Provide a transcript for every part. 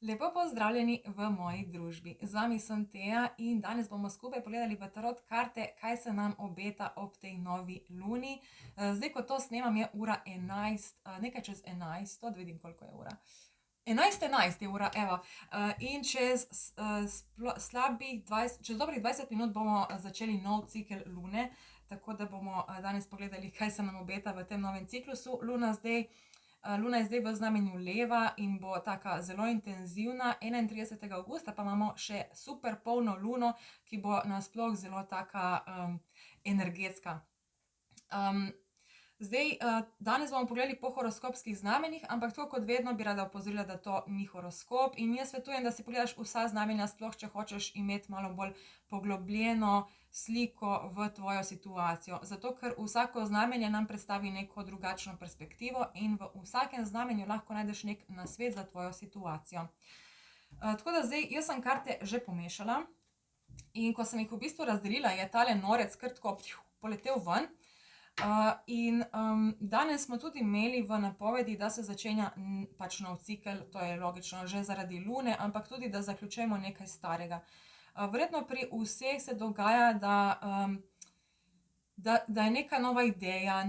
Lepo pozdravljeni v moji družbi. Z vami sem Teja in danes bomo skupaj pogledali v tarot karte, kaj se nam obeta ob tej novi luni. Zdaj, ko to snemam, je ura 11, nekaj čez 11, da vidim, koliko je ura. 11:11 je ura, evo. In čez čez dobrih 20 minut bomo začeli nov cikel lune, tako da bomo danes pogledali, kaj se nam obeta v tem novem ciklusu. Luna je zdaj v znamenju leva in bo taka zelo intenzivna. 31. avgusta pa imamo še super polno luno, ki bo nasploh zelo taka energetska. Danes bomo pogledali po horoskopskih znamenjih, ampak tako kot vedno bi rada opozorila, da to ni horoskop in jaz svetujem, da si pogledaš vsa znamenja, sploh če hočeš imeti malo bolj poglobljeno sliko v tvojo situacijo. Zato, ker vsako znamenje nam predstavi neko drugačno perspektivo in v vsakem znamenju lahko najdeš nek nasvet za tvojo situacijo. Tako da zdaj, jaz sem karte že pomešala in ko sem jih v bistvu razdelila, je tale norec kar tako poletel ven. Danes smo tudi imeli v napovedi, da se začenja pač nov cikel, to je logično že zaradi lune, ampak tudi, da zaključujemo nekaj starega. Verjetno pri vseh se dogaja, da je neka nova ideja,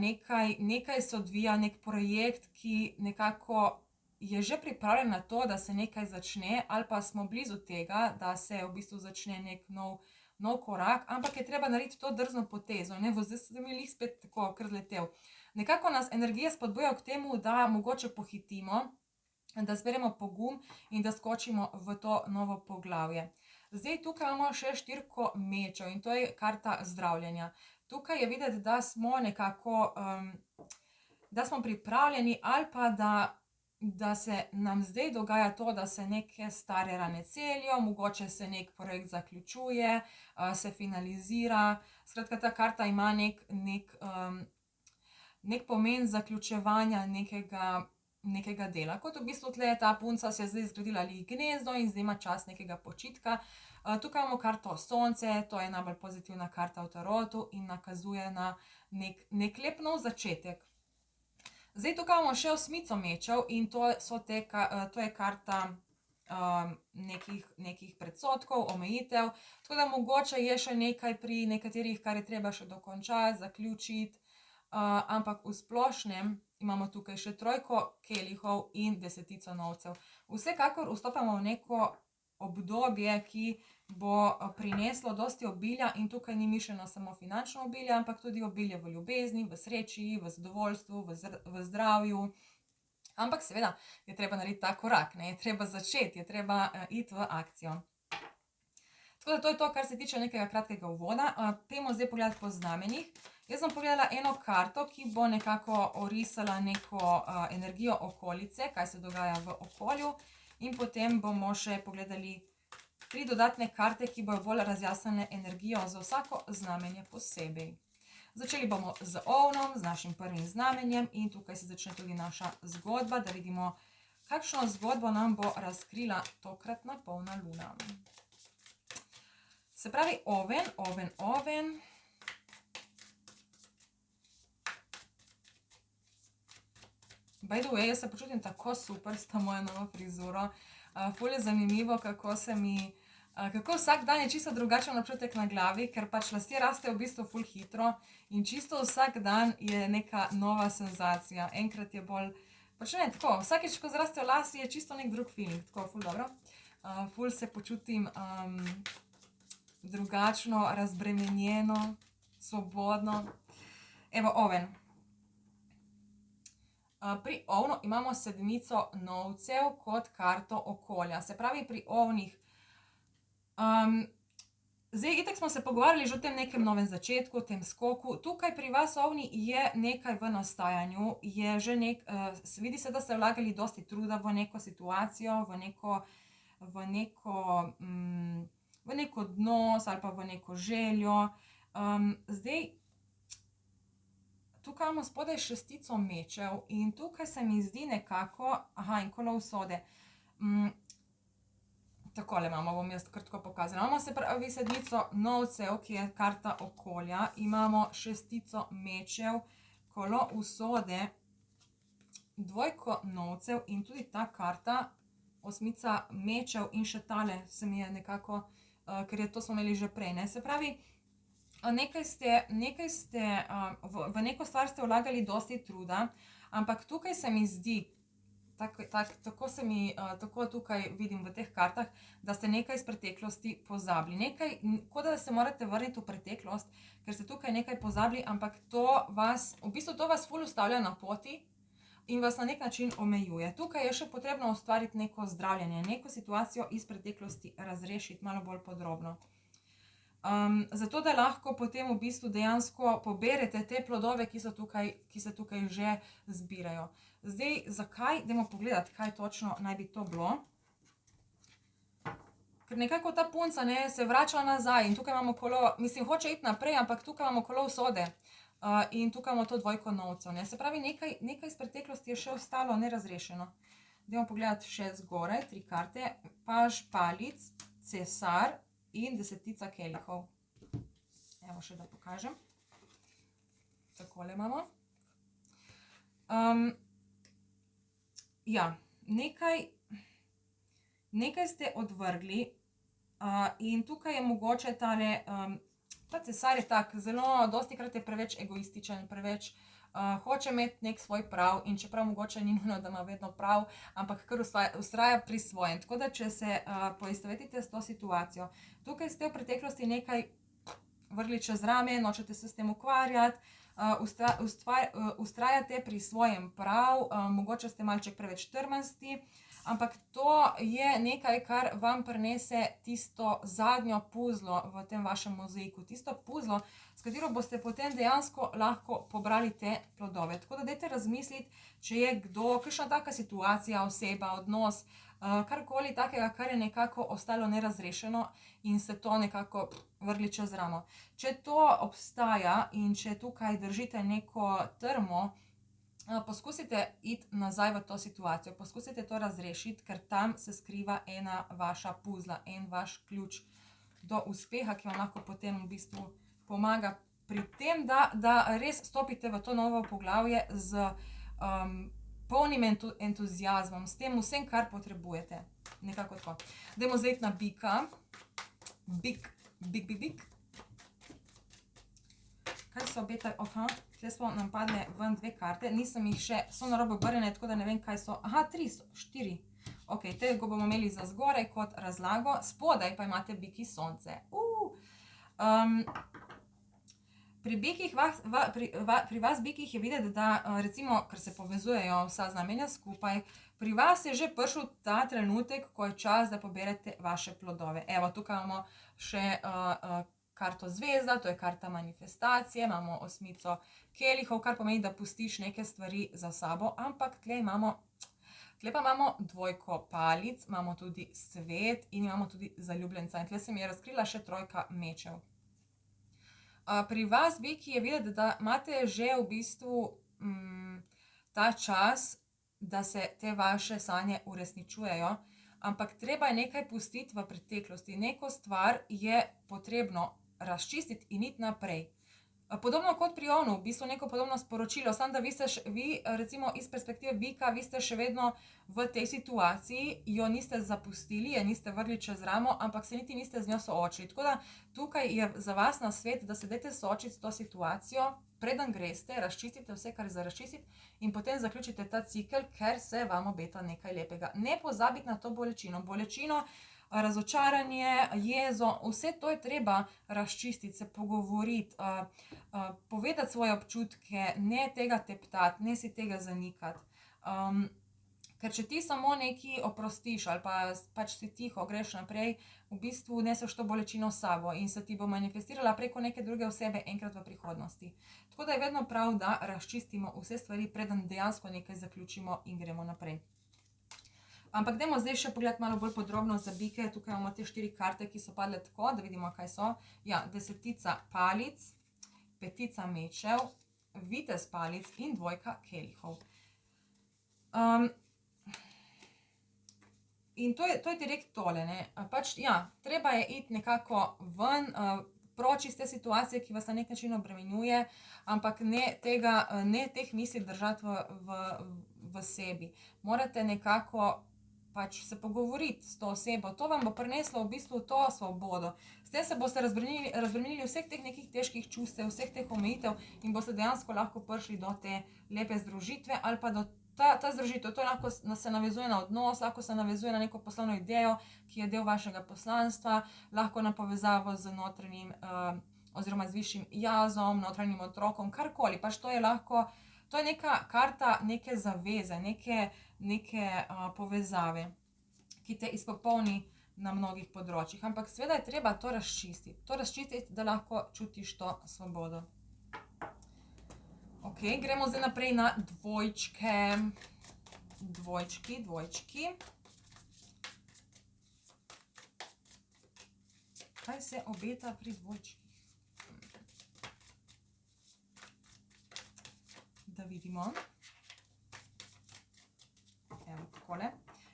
nekaj se odvija, nek projekt, ki nekako je že pripravljen na to, da se nekaj začne, ali pa smo blizu tega, da se v bistvu začne nek nov korak, ampak je treba narediti to drzno potezo. Zdaj se mi lih spet tako kar zletel. Nekako nas energija spodbuja k temu, da mogoče pohitimo, da zberemo pogum in da skočimo v to novo poglavje. Zdaj, tukaj imamo še štirko mečev in to je karta zdravljenja. Tukaj je videti, da smo nekako, da smo pripravljeni ali pa da se nam zdaj dogaja to, da se neke stare rane celijo, mogoče se nek projekt zaključuje, se finalizira. Skratka, ta karta ima nek pomen zaključevanja nekega dela. Kot v bistvu tle ta punca se je zdaj zgradila gnezdo in zdaj ima čas nekega počitka. Tukaj imamo karto sonce, to je najbolj pozitivna karta v tarotu in nakazuje na nek lep nov začetek. Zdaj, tukaj imamo še osmico mečev in to je karta nekih predsotkov, omejitev, tako da mogoče je še nekaj pri nekaterih, kar je treba še dokončati, zaključiti, ampak v splošnem imamo tukaj še trojko kelihov in desetico novcev. Vsekakor vstopamo v neko obdobje, ki bo prineslo dosti obilja in tukaj ni mišljeno samo finančno obilje, ampak tudi obilje v ljubezni, v sreči, v zadovoljstvu, v zdravju. Ampak seveda je treba narediti ta korak, je treba začeti, je treba iti v akcijo. Tako da to je to, kar se tiče nekega kratkega uvoda. Pojdimo zdaj pogledati po znamenjih. Jaz sem pogledala eno karto, ki bo nekako orisala neko energijo okolice, kaj se dogaja v okolju. In potem bomo še pogledali 3 dodatne karte, ki bojo bolj razjasnile energijo za vsako znamenje posebej. Začeli bomo z ovnom, z našim prvim znamenjem in tukaj se začne tudi naša zgodba, da vidimo, kakšno zgodbo nam bo razkrila tokratna polna luna. Se pravi, oven. By the way, jaz se počutim tako super s to mojo novo frizuro. Ful je zanimivo, kako vsak dan je čisto drugačen občutek na glavi, ker pač lasje rastejo v bistvu ful hitro in čisto vsak dan je neka nova senzacija. Enkrat je bolj, pač ne, tako, vsakeč, ko zrastejo lasje, je čisto nek drug feeling, tako ful dobro. Ful se počutim drugačno, razbremenjeno, svobodno. Evo, oven. Pri ovnu imamo sedmico novcev kot karto okolja. Se pravi, pri ovnih, zdaj itak smo se pogovarjali že o tem nekem novem začetku, o tem skoku. Tukaj pri vas ovni je nekaj v nastajanju, je že vidi se, da ste vlagali dosti truda v neko situacijo, v nek odnos ali pa v neko željo. Zdaj, tukaj imamo spodaj šestico mečev in tukaj se mi zdi nekako, in kolo usode. Takole imamo, bom jaz kar tako pokazala. Imamo se pravi sedmico novcev, ki je karta okolja, imamo šestico mečev, kolo usode, dvojko novcev in tudi ta karta osmica mečev in še tale se mi je nekako, ker to smo imeli že prej, ne. Se pravi, nekaj ste v neko stvar ste vlagali dosti truda, ampak tukaj se mi zdi, tako tukaj vidim v teh kartah, da ste nekaj iz preteklosti pozabili. Nekaj, kot da se morate vrniti v preteklost, ker ste tukaj nekaj pozabili, ampak to vas ful ustavlja na poti in vas na nek način omejuje. Tukaj je še potrebno ustvariti neko zdravljenje, neko situacijo iz preteklosti razrešiti malo bolj podrobno. Zato, da lahko potem v bistvu dejansko poberete te plodove, ki se tukaj že zbirajo. Zdaj, zakaj? Dajmo pogledati, kaj točno naj bi to bilo. Ker nekako ta punca, ne, se vrača nazaj in tukaj imamo kolo, mislim, hoče iti naprej, ampak tukaj imamo kolo usode. In tukaj imamo to dvojko novcev, ne. Se pravi, nekaj iz preteklosti je še ostalo nerazrešeno. Dajmo pogledati še zgoraj 3 karte. Paž palic, cesar in desetica kelihov. Evo še, da pokažem. Takole imamo. Ja, nekaj ste odvrgli, in tukaj je mogoče tale, ta cesar je tak, zelo dostikrat je preveč egoističen, preveč hoče imeti nek svoj prav in čeprav mogoče ni nujno, da ima vedno prav, ampak kar vztraja pri svojem. Tako da, če se poistovetite s to situacijo, tukaj ste v preteklosti nekaj vrgli čez rame, nočete se s tem ukvarjati, vztrajate pri svojem prav, mogoče ste malček preveč trmasti, ampak to je nekaj, kar vam prinese tisto zadnjo puzlo v tem vašem mozaiku, tisto puzlo, s katero boste potem dejansko lahko pobrali te plodove. Tako da dajte razmisliti, če je kdo, kakšna taka situacija, oseba, odnos, karkoli takega, kar je nekako ostalo nerazrešeno in ste to nekako vrgli čez ramo. Če to obstaja in če tukaj držite neko trmo, poskusite iti nazaj v to situacijo, poskusite to razrešiti, ker tam se skriva ena vaša puzla, en vaš ključ do uspeha, ki vam lahko potem v bistvu pomaga pri tem, da res stopite v to novo poglavje z polnim entuziazmom, s tem vsem, kar potrebujete. Nekako tako. Dajmo zdaj iti na bika. Bik. Kaj se obeta? Tukaj smo nam padle ven 2 karte, nisem jih še, so narobe obrnjene, tako da ne vem, kaj so. 3 so, 4. Ok, tega bomo imeli za zgoraj kot razlago, spodaj pa imate biki sonce. Pri bikih, pri vas bikih je videti, da recimo, ker se povezujejo vsa znamenja skupaj, pri vas je že prišel ta trenutek, ko je čas, da poberete vaše plodove. Evo, tukaj imamo še karto zvezda, to je karta manifestacije, imamo osmico kelihov, kar pomeni, da pustiš neke stvari za sabo, ampak tle pa imamo dvojko palic, imamo tudi svet in imamo tudi zaljubljenca. In tle se mi je razkrila še trojka mečev. Pri vas, biki, je videti, da imate že v bistvu ta čas, da se te vaše sanje uresničujejo, ampak treba je nekaj pustiti v preteklosti. Neko stvar je potrebno razčistiti in iti naprej. Podobno kot pri ovnu, v bistvu neko podobno sporočilo, samo da vi recimo iz perspektive bika, vi ste še vedno v tej situaciji, jo niste zapustili, je niste vrgli čez ramo, ampak se niti niste z njo soočili. Tako da tukaj je za vas nasvet, da se dajte soočiti s to situacijo, preden greste, razčistite vse, kar je za razčistiti in potem zaključite ta cikel, ker se vam obeta nekaj lepega. Ne pozabiti na to bolečino, razočaranje, jezo, vse to je treba razčistiti, se pogovoriti, povedati svoje občutke, ne tega teptati, ne si tega zanikati. Ker če ti samo nekaj oprostiš ali pa pač si tiho, greš naprej, v bistvu neseš to bolečino s sabo in se ti bo manifestirala preko neke druge osebe enkrat v prihodnosti. Tako da je vedno prav, da razčistimo vse stvari, preden dejansko nekaj zaključimo in gremo naprej. Ampak dajmo zdaj še pogledati malo bolj podrobno za bike. Tukaj imamo te 4 karte, ki so padle tako, da vidimo, kaj so. Ja, desetica palic, petica mečev, vitez palic in dvojka kelihov. In to je direkt tole, ne. Pač, ja, treba je iti nekako ven, proč iz te situacije, ki vas na nek način obremenjuje, ampak ne teh misli držati v sebi. Morate nekako pač se pogovoriti s to osebo. To vam bo prineslo v bistvu to svobodo. S tem se boste razbremenili vseh teh nekih težkih čustev, vseh teh omejitev in boste dejansko lahko prišli do te lepe združitve ali pa do ta združitev. To lahko se navezuje na odnos, lahko se navezuje na neko poslovno idejo, ki je del vašega poslanstva, lahko na povezavo z notranjim oziroma z višjim jazom, notranjim otrokom, karkoli. Pač to je lahko, to je neka karta neke zaveze, neke povezave, ki te izpopolni na mnogih področjih. Ampak seveda je treba to razčistiti, da lahko čutiš to svobodo. Ok, gremo zdaj naprej na dvojčke. Dvojčki. Kaj se obeta pri dvojčkih? Da vidimo. Evo, takole.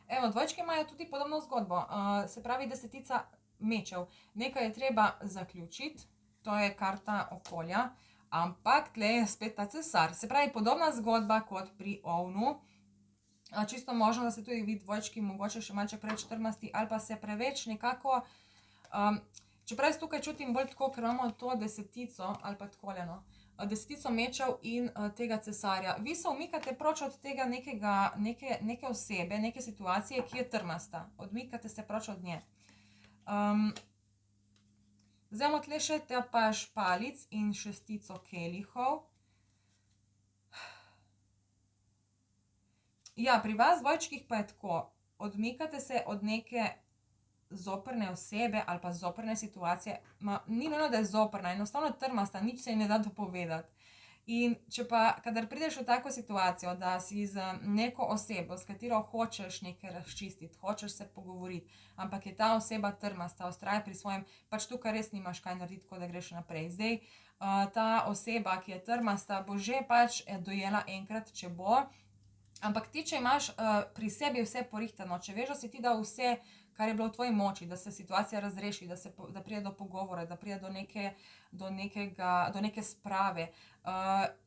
Evo, dvojčki imajo tudi podobno zgodbo. Se pravi, desetica mečev. Nekaj je treba zaključiti, to je karta okolja, ampak tle je spet ta cesar. Se pravi, podobna zgodba kot pri ovnu. Čisto možno, da se tudi vi dvojčki mogoče še malce preveč trmasti ali pa se preveč nekako, čeprav jaz tukaj čutim bolj tako, ker imamo to desetico ali pa takole, no, desetico mečev in tega cesarja. Vi se umikate proč od tega neke osebe, neke situacije, ki je trmasta. Odmikate se proč od nje. Zdaj imamo tle še ta paž palic in šestico kelihov. Ja, pri vas dvojčkih pa je tako. Odmikate se od neke zoprne osebe ali pa zoprne situacije. Ni nujno, da je zoprna, enostavno trmasta, nič se ji ne da dopovedati. In če pa, kadar prideš v tako situacijo, da si z neko osebo, s katero hočeš nekaj razčistiti, hočeš se pogovoriti, ampak je ta oseba trmasta, vztraja pri svojem, pač tukaj res nimaš kaj narediti, tako da greš naprej. Zdaj, ta oseba, ki je trmasta, bo že pač dojela enkrat, če bo, ampak ti, če imaš pri sebi vse porihtano, če veš, da si ti dal vse, kar je bilo v tvoji moči, da se situacija razreši, da pride do pogovora, da pride do neke sprave.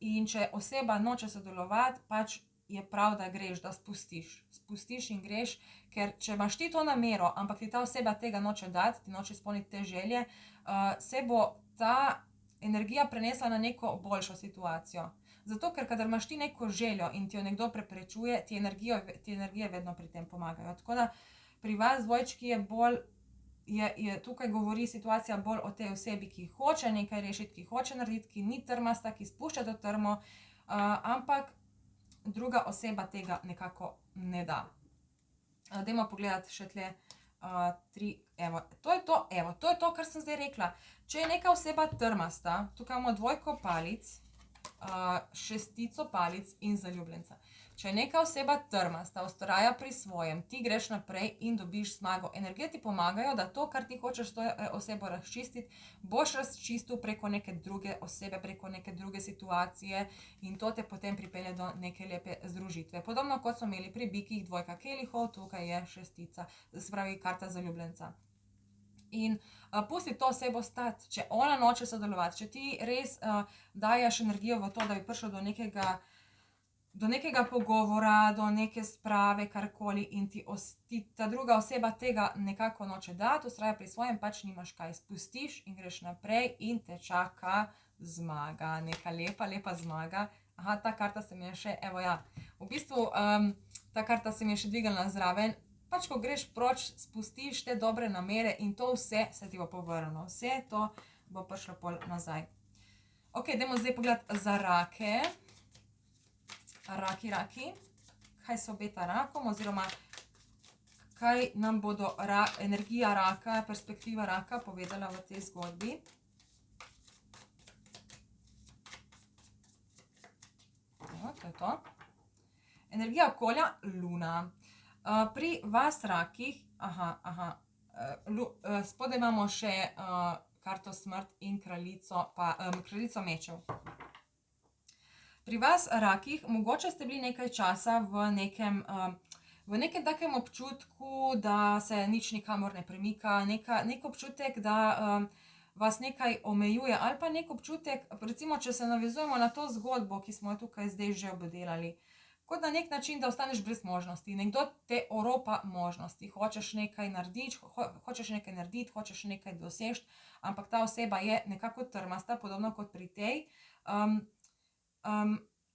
In če oseba noče sodelovati, pač je prav, da greš, da spustiš. Spustiš in greš, ker če imaš ti to namero, ampak ti ta oseba tega noče dati, ti noče izpolniti te želje, se bo ta energija prenesla na neko boljšo situacijo. Zato, ker kadar imaš ti neko željo in ti jo nekdo preprečuje, ti energije vedno pri tem pomagajo. Tako da pri vas dvojčki je bolj, tukaj govori situacija bolj o tej osebi, ki hoče nekaj rešiti, ki hoče narediti, ki ni trmasta, ki spušča to trmo, ampak druga oseba tega nekako ne da. Dajmo pogledati še tle 3, evo, to je to, kar sem zdaj rekla. Če je neka oseba trmasta, tukaj imamo dvojko palic, šestico palic in zaljubljenca. Če je neka oseba trmasta, vztraja pri svojem, ti greš naprej in dobiš zmago. Energije ti pomagajo, da to, kar ti hočeš to osebo razčistiti, boš razčistil preko neke druge osebe, preko neke druge situacije in to te potem pripelje do neke lepe združitve. Podobno kot smo imeli pri bikih, dvojka kelihov, tukaj je šestica, se pravi karta zaljubljenca. In pusti to osebo stati, če ona noče sodelovati, če ti res daješ energijo v to, da bi prišel do nekega pogovora, do neke sprave, karkoli in ti ta druga oseba tega nekako noče dati, vztraja pri svojem, pač nimaš kaj, spustiš in greš naprej in te čaka zmaga, neka lepa zmaga. Aha, ta karta se mi je še, evo ja, v bistvu ta karta se mi je še dvignila zraven. Pač, ko greš proč, spustiš te dobre namere in to vse se ti bo povrnilo. Vse to bo prišlo pol nazaj. Ok, dajmo zdaj pogledati za rake. Raki. Kaj se obeta rakom oziroma kaj nam bodo energija raka, perspektiva raka povedala v tej zgodbi. Evo, to je to. Energija okolja, luna. Pri vas rakih, spodaj imamo še karto smrt in kraljico mečev. Pri vas rakih, mogoče ste bili nekaj časa v nekem takem občutku, da se nič nikamor ne premika, nek občutek, da vas nekaj omejuje ali pa nek občutek, recimo, če se navezujemo na to zgodbo, ki smo jo tukaj zdaj že obdelali. kot na nek način, da ostaneš brez možnosti. Nekdo te oropa možnosti. Hočeš nekaj narediti, hočeš nekaj doseči, ampak ta oseba je nekako trmasta, podobno kot pri tej.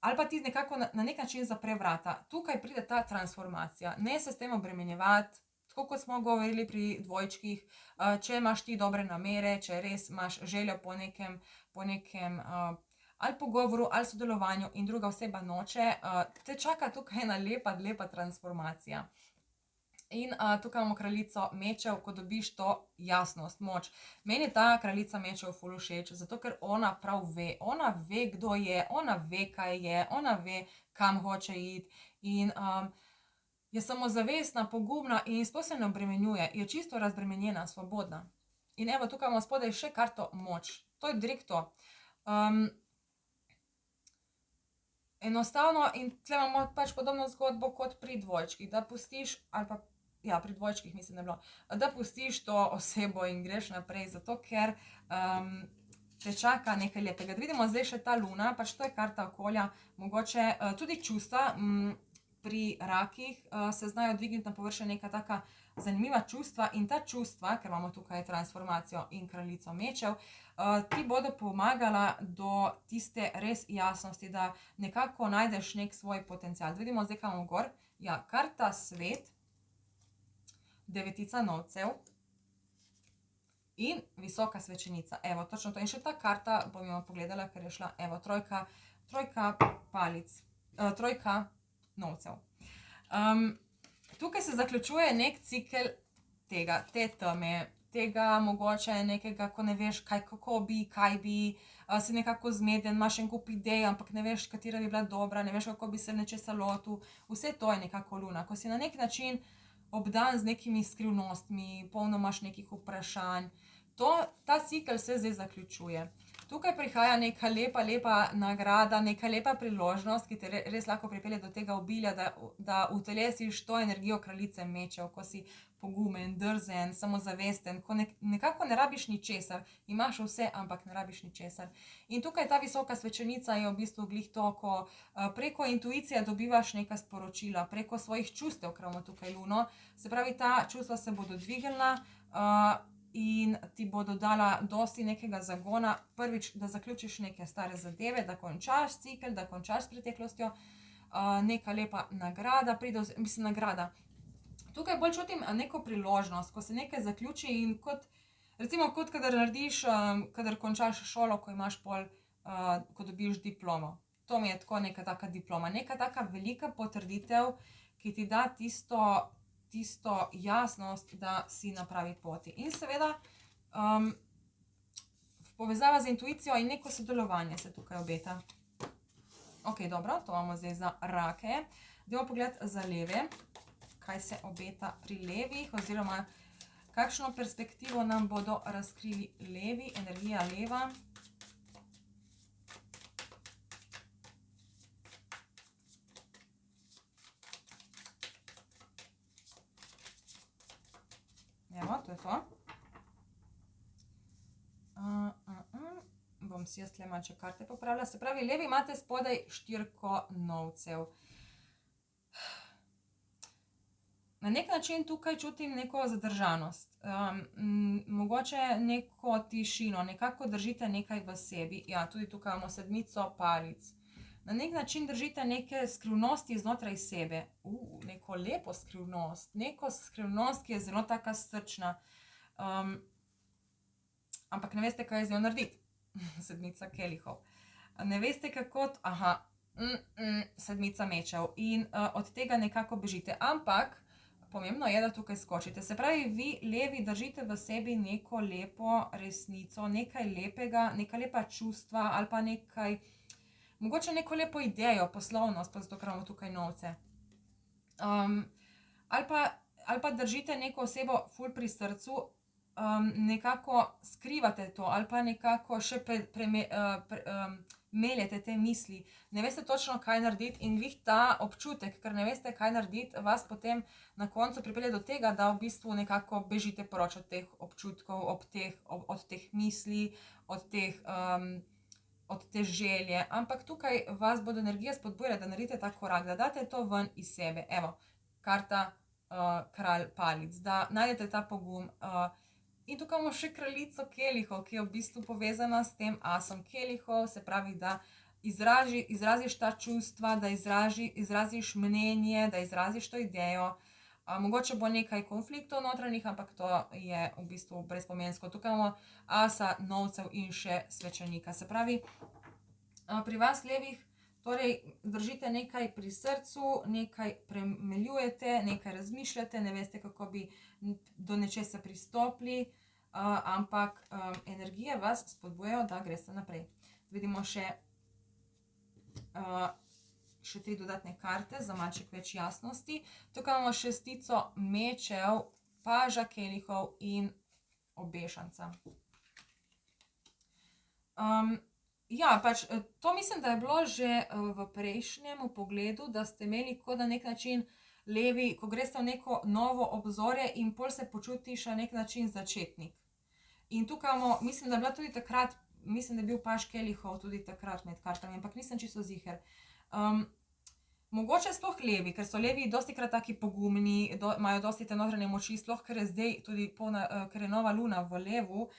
Ali pa ti nekako na nek način zapre vrata. Tukaj pride ta transformacija. Ne se s tem obremenjevati, tako kot smo govorili pri dvojčkih, če imaš ti dobre namere, če res imaš željo po nekem ali pogovoru, ali sodelovanju in druga oseba noče, te čaka tukaj ena lepa transformacija. In tukaj imamo kraljico mečev, ko dobiš to jasnost, moč. Meni je ta kraljica mečev ful všeč, zato ker ona prav ve. Ona ve, kdo je, ona ve, kaj je, ona ve, kam hoče iti. In je samozavestna, pogumna in sploh se ne obremenjuje. Je čisto razbremenjena, svobodna. In evo, tukaj imamo spodaj še karto moč. To je direkt to. Enostavno, in tle imamo pač podobno zgodbo kot pri dvojčkih, da pustiš, ali pa, ja, pri dvojčkih mislim, da je bilo, da pustiš to osebo in greš naprej, zato ker te čaka nekaj lepega. Da vidimo zdaj še ta luna, pač to je karta okolja, mogoče tudi čustva. Pri rakih se znajo dvigniti na površje neka taka zanimiva čustva in ta čustva, ker imamo tukaj transformacijo in kraljico mečev, ti bodo pomagala do tiste res jasnosti, da nekako najdeš nek svoj potencial. Da vidimo zdaj, kaj imamo gor. Ja, karta svet, devetica novcev in visoka svečenica. Evo, točno to. In še ta karta, bom jo pogledala, ker je šla, evo, trojka palic, trojka novcev. Tukaj se zaključuje nek cikel te teme, tega mogoče nekega, ko ne veš, kako bi, kaj bi, si nekako zmeden, imaš en kup idej, ampak ne veš, katera bi bila dobra, ne veš, kako bi se nečesa lotil. Vse to je nekako luna, ko si na nek način obdan z nekimi skrivnostmi, polno imaš nekih vprašanj. Ta cikel se zdaj zaključuje. Tukaj prihaja neka lepa nagrada, neka lepa priložnost, ki te res lahko pripelje do tega obilja, da utelesiš to energijo kraljice mečev, ko si pogumen, drzen, samozavesten, ko nekako ne rabiš ničesar. Imaš vse, ampak ne rabiš ničesar. In tukaj ta visoka svečenica je v bistvu glih to, ko preko intuicije dobivaš neka sporočila, preko svojih čustev, ker imamo tukaj luno. Se pravi, ta čustva se bodo dvignila in ti bodo dala dosti nekega zagona. Prvič, da zaključiš neke stare zadeve, da končaš cikel, da končaš s preteklostjo. Neka lepa nagrada pride, mislim nagrada. Tukaj bolj čutim neko priložnost, ko se nekaj zaključi in recimo kot kadar narediš, kadar končaš šolo, ko imaš pol, ko dobiš diplomo. To mi je tako neka taka diploma, neka taka velika potrditev, ki ti da tisto jasnost, da si na pravi poti. In seveda povezava z intuicijo in neko sodelovanje se tukaj obeta. Ok, dobro, to imamo zdaj za rake. Dajmo pogledati za leve, kaj se obeta pri levih, oziroma kakšno perspektivo nam bodo razkrili levi, energija leva. Evo, to je to. Bom si jaz tle manjše karte popravila. Se pravi, levi imate spodaj štirko novcev. Na nek način tukaj čutim neko zadržanost. Mogoče neko tišino, nekako držite nekaj v sebi. Ja, tudi tukaj imamo sedmico palic. Na nek način držite neke skrivnosti znotraj sebe. Neko lepo skrivnost. Neko skrivnost, ki je zelo taka srčna. Ampak ne veste, kaj z njo narediti. Sedmica kelihov. Ne veste, kako... sedmica mečev. In od tega nekako bežite. Ampak pomembno je, da tukaj skočite. Se pravi, vi levi držite v sebi neko lepo resnico, nekaj lepega, neka lepa čustva ali pa nekaj... Mogoče neko lepo idejo, poslovnost, pa zato, ker imamo tukaj novce. Ali pa držite neko osebo ful pri srcu, nekako skrivate to, ali pa nekako še meljete te misli. Ne veste točno, kaj narediti in glih ta občutek, ker ne veste, kaj narediti, vas potem na koncu pripelje do tega, da v bistvu nekako bežite proč od teh občutkov, od teh misli, od te želje, ampak tukaj vas bodo energije spodbujale, da naredite ta korak, da date to ven iz sebe. Evo, karta kralj palic, da najdete ta pogum. In tukaj imamo še kraljico kelihov, ki je v bistvu povezana s tem asom kelihov, se pravi, da izraziš ta čustva, da izraziš mnenje, da izraziš to idejo. Mogoče bo nekaj konfliktov notranjih, ampak to je v bistvu brezpomensko. Tukaj imamo asa, novcev in še svečenika. Se pravi, pri vas levih, torej držite nekaj pri srcu, nekaj premeljujete, nekaj razmišljate, ne veste, kako bi do nečesa pristopili, ampak energije vas spodbujajo, da greste naprej. Vidimo še 3 dodatne karte za malček več jasnosti. Tukaj imamo šestico mečev, paža kelihov in obešanca. Ja, pač to mislim, da je bilo že v prejšnjem pogledu, da ste imeli kot na nek način levi, ko greste v neko novo obzorje in pol se počutiš na nek način začetnik. In tukaj imamo, mislim, da je bila tudi takrat, mislim, da je bil paž kelihov tudi takrat med kartami, ampak nisem čisto ziher. Mogoče sploh levi, ker so levi dostikrat taki pogumni, imajo dosti te notranje moči, sploh ker je zdaj tudi ker je nova luna v levu,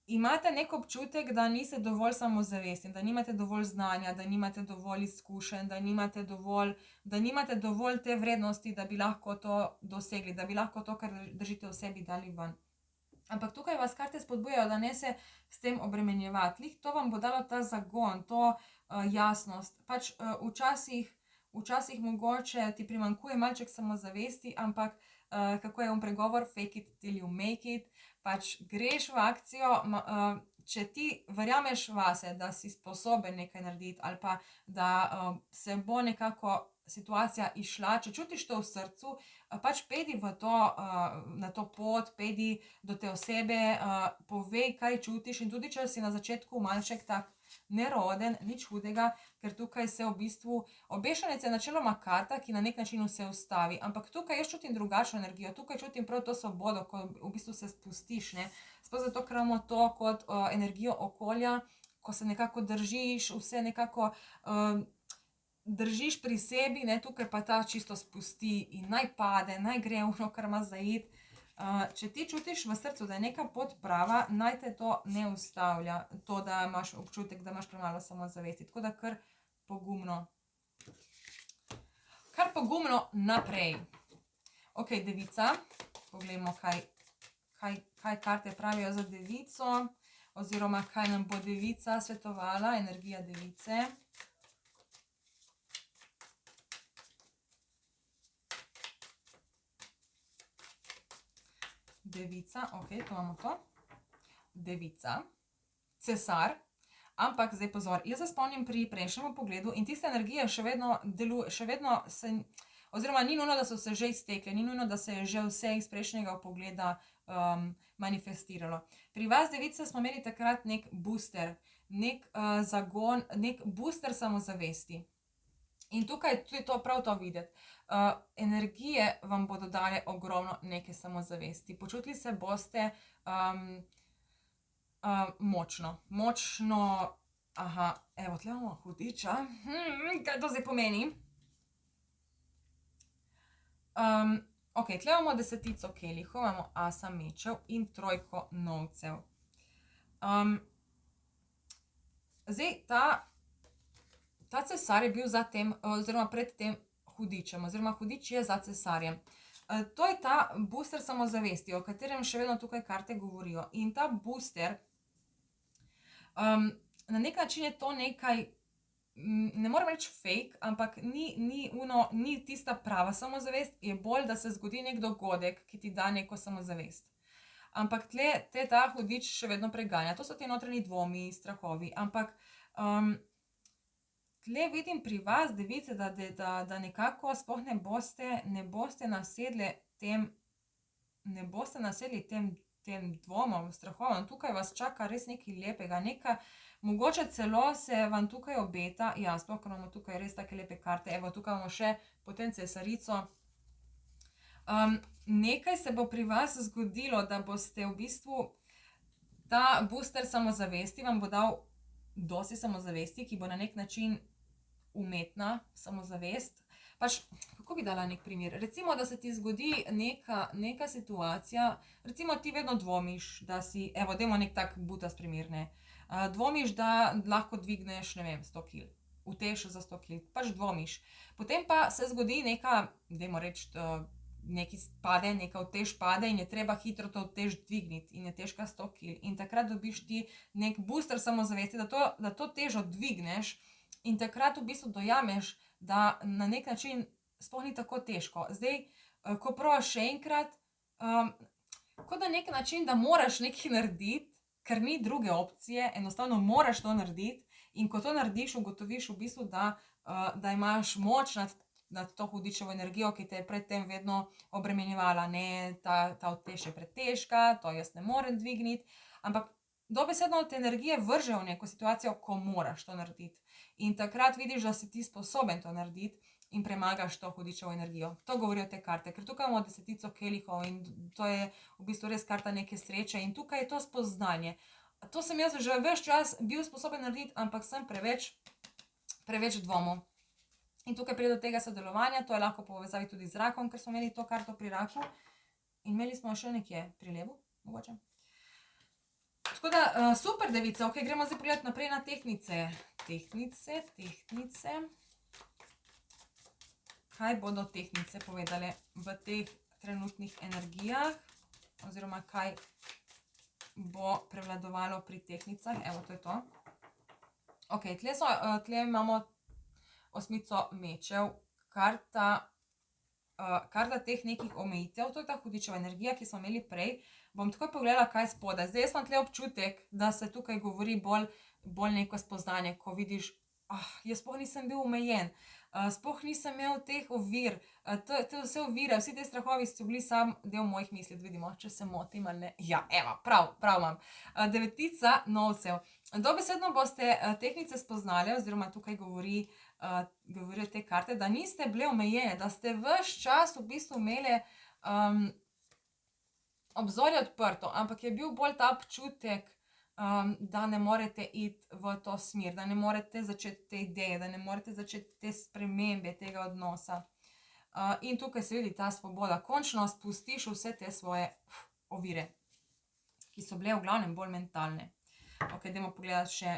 imate nek občutek, da niste dovolj samozavestni, da nimate dovolj znanja, da nimate dovolj izkušenj, da nimate dovolj te vrednosti, da bi lahko to dosegli, da bi lahko to, kar držite v sebi, dali ven. Ampak tukaj vas karte spodbujajo, da ne se s tem obremenjevati. Lih to vam bo dalo ta zagon, to jasnost. Pač včasih mogoče ti primanjkuje malček samozavesti, ampak kako je pregovor, fake it till you make it. Pač greš v akcijo, če ti verjameš vase, da si sposoben nekaj narediti ali pa da se bo nekako situacija išla, če čutiš to v srcu, pač pejdi na to pot, pejdi do te osebe, povej, kaj čutiš, in tudi če si na začetku malček tak neroden, nič hudega, ker tukaj se v bistvu, obešanec je načeloma karta, ki na nek način vse ustavi, ampak tukaj jaz čutim drugačno energijo, tukaj čutim prav to svobodo, ko v bistvu se spustiš, ne, sploh zato, ker imamo to kot energijo okolja, ko se nekako držiš, vse nekako držiš pri sebi, ne, tukaj pa ta čisto spusti in naj pade, naj gre ono, kar ima zaiti. Če ti čutiš v srcu, da je neka pot prava, naj te to ne ustavlja, to, da imaš občutek, da imaš premalo samozavesti. Tako da kar pogumno. Kar pogumno naprej. Ok, devica. Poglejmo, kaj karte pravijo za devico, oziroma kaj nam bo devica svetovala, energija device. Devica, ok, to imamo to. Devica, cesar, ampak zdaj pozor, jaz se spomnim pri prejšnjem pogledu in tiste energije še vedno se, oziroma ni nujno, da so se že iztekle, ni nujno, da se je že vse iz prejšnjega pogleda manifestiralo. Pri vas, device, smo imeli takrat nek booster, nek zagon, nek booster samozavesti. In tukaj tudi prav to videti. Energije vam bodo dale ogromno neke samozavesti. Počutili se boste močno, aha, evo, tle imamo hudiča, kaj to zdaj pomeni? Ok, tle imamo desetico kelihov, imamo asa mečev in trojko novcev. Zdaj, ta cesar je bil za tem, oziroma pred tem hudičem, oziroma hudič je za cesarjem. To je ta booster samozavesti, o katerem še vedno tukaj karte govorijo. In ta booster, na nek način je to nekaj, ne morem reči fake, ampak ni tista prava samozavest, je bolj, da se zgodi nek dogodek, ki ti da neko samozavest. Ampak tle ta hudič še vedno preganja. To so ti notranji dvomi, strahovi, ampak tle vidim pri vas, device, da nekako sploh ne boste nasedli tem dvomom, strahovom. Tukaj vas čaka res nekaj lepega, mogoče celo se vam tukaj obeta, ja, sploh, ker imamo tukaj res take lepe karte, evo, tukaj imamo še potem cesarico. Nekaj se bo pri vas zgodilo, da boste v bistvu Ta booster samozavesti vam bo dal dosti samozavesti, ki bo na nek način umetna samozavest. Pač, kako bi dala nek primer? Recimo, da se ti zgodi neka situacija, recimo ti vedno dvomiš, da si, evo, dajmo nek tak butast primer, ne. Dvomiš, da lahko dvigneš, ne vem, 100 kg. Utež za 100 kg, pač dvomiš. Potem pa se zgodi neka, dajmo reči, neki pade, neka utež pade in je treba hitro to utež dvigniti in je težka 100 kg. In takrat dobiš ti nek booster samozavesti, da to težo dvigneš in takrat v bistvu dojameš, da na nek način sploh ni tako težko. Zdaj, ko probaš še enkrat, kot na nek način, da moraš nekaj narediti, ker ni druge opcije, enostavno moraš to narediti in ko to narediš, ugotoviš v bistvu, da imaš moč nad to hudičevo energijo, ki te je predtem vedno obremenjevala. Ne, ta utež je pretežka, to jaz ne morem dvigniti, ampak dobesedno te energije vržejo v neko situacijo, ko moraš to narediti. In takrat vidiš, da si ti sposoben to narediti in premagaš to hudičevo energijo. To govorijo te karte, ker tukaj imamo 10 kelihov in to je v bistvu res karta neke sreče in tukaj je to spoznanje. To sem jaz že ves čas bil sposoben narediti, ampak sem preveč dvomov. In tukaj pride do tega sodelovanja, to je lahko povezavi tudi z rakom, ker smo imeli to karto pri raku in imeli smo še nekje pri levu, mogoče. Tako da, super, devica, ok, gremo zdaj pogledati naprej na tehtnice. Tehtnice. Kaj bodo tehtnice povedale v teh trenutnih energijah, oziroma kaj bo prevladovalo pri tehtnicah. Evo, to je to. Ok, tle imamo 8 mečev, karta teh nekih omejitev, to je ta hudičeva energija, ki smo imeli prej. Bom takoj pogledala, kaj je spodaj. Zdaj jaz imam tle občutek, da se tukaj govori bolj neko spoznanje, ko vidiš, jaz sploh nisem bil omejen, sploh nisem imel teh ovir, te vse ovire, vsi te strahovi so bili sam del mojih misli. Vidimo, če se motim ali ne. Ja, evo, prav imam. 9 novcev. Dobesedno boste tehtnice spoznali, oziroma tukaj govorijo te karte, da niste bile omejene, da ste ves čas v bistvu imeli obzorje odprto, ampak je bil bolj ta občutek, da ne morete iti v to smer, da ne morete začeti te ideje, da ne morete začeti te spremembe tega odnosa. In tukaj se vidi ta svoboda. Končno spustiš vse te svoje ovire, ki so bile v glavnem bolj mentalne. Ok, dajmo pogledati še,